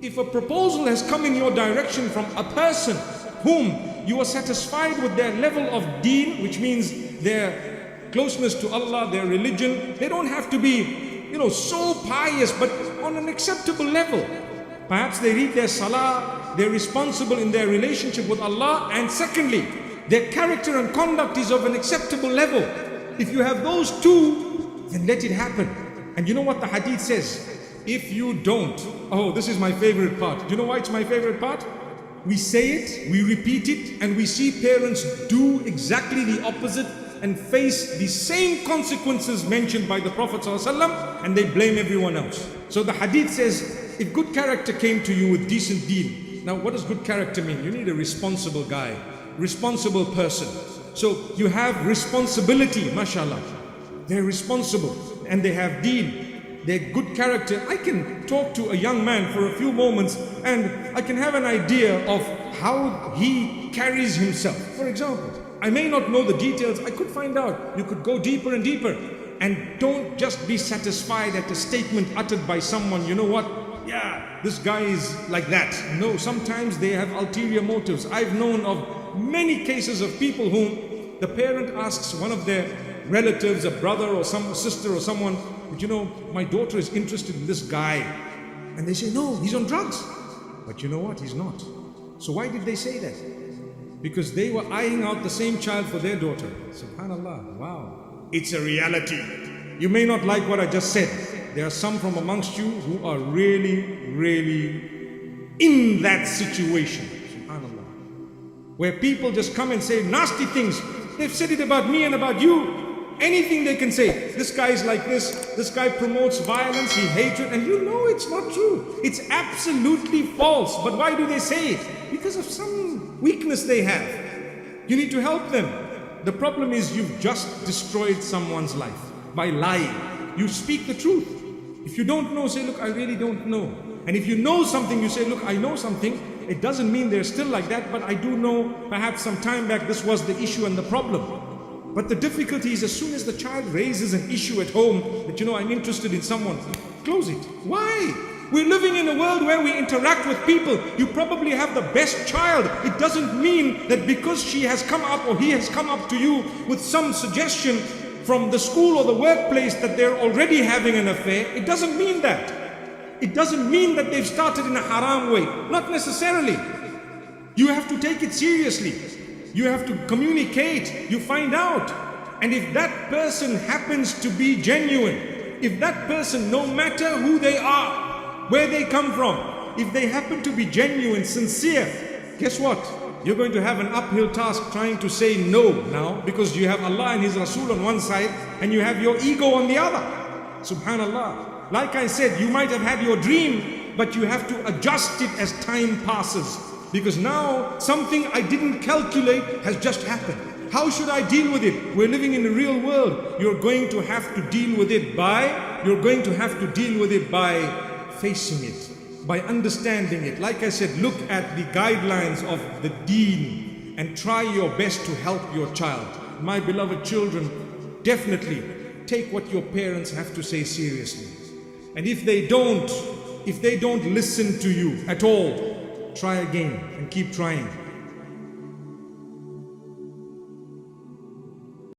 If a proposal has come in your direction from a person whom you are satisfied with their level of deen, which means their closeness to Allah, their religion, they don't have to be, so pious, but on an acceptable level. Perhaps they read their salah, they're responsible in their relationship with Allah, and secondly, their character and conduct is of an acceptable level. If you have those two, then let it happen. And you know what the hadith says? If you don't, this is my favorite part. Do you know why it's my favorite part? We say it, we repeat it, and we see parents do exactly the opposite and face the same consequences mentioned by the Prophet ﷺ, and they blame everyone else. So the hadith says, if good character came to you with decent deen. Now what does good character mean? You need a responsible guy, responsible person. So you have responsibility, mashallah. They're responsible and they have deen. Their good character. I can talk to a young man for a few moments and I can have an idea of how he carries himself. For example, I may not know the details, I could find out. You could go deeper and deeper. And don't just be satisfied at a statement uttered by someone, you know what? Yeah, this guy is like that. No, sometimes they have ulterior motives. I've known of many cases of people whom the parent asks one of their relatives, a brother or some sister or someone, but my daughter is interested in this guy. And they say, no, he's on drugs. But you know what? He's not. So why did they say that? Because they were eyeing out the same child for their daughter. Subhanallah, wow. It's a reality. You may not like what I just said. There are some from amongst you who are really, really in that situation. Subhanallah. Where people just come and say nasty things. They've said it about me and about you. Anything they can say. This guy is like this guy promotes violence, he hatred, and you know it's not true. It's absolutely false. But why do they say it? Because of some weakness they have. You need to help them. The problem is you've just destroyed someone's life by lying. You speak the truth. If you don't know, say, look, I really don't know. And if you know something, you say, look, I know something. It doesn't mean they're still like that, but I do know perhaps some time back this was the issue and the problem. But the difficulty is as soon as the child raises an issue at home that, I'm interested in someone, close it. Why? We're living in a world where we interact with people. You probably have the best child. It doesn't mean that because she has come up or he has come up to you with some suggestion from the school or the workplace that they're already having an affair. It doesn't mean that. It doesn't mean that they've started in a haram way. Not necessarily. You have to take it seriously. You have to communicate, you find out. And if that person happens to be genuine, if that person, no matter who they are, where they come from, if they happen to be genuine, sincere, guess what? You're going to have an uphill task trying to say no now, because you have Allah and His Rasul on one side and you have your ego on the other. Subhanallah. Like I said, you might have had your dream, but you have to adjust it as time passes. Because now something I didn't calculate has just happened. How should I deal with it? We're living in the real world. You're going to have to deal with it by facing it, by understanding it. Like I said, look at the guidelines of the deen and try your best to help your child. My beloved children, definitely take what your parents have to say seriously. And if they don't listen to you at all, try again and keep trying.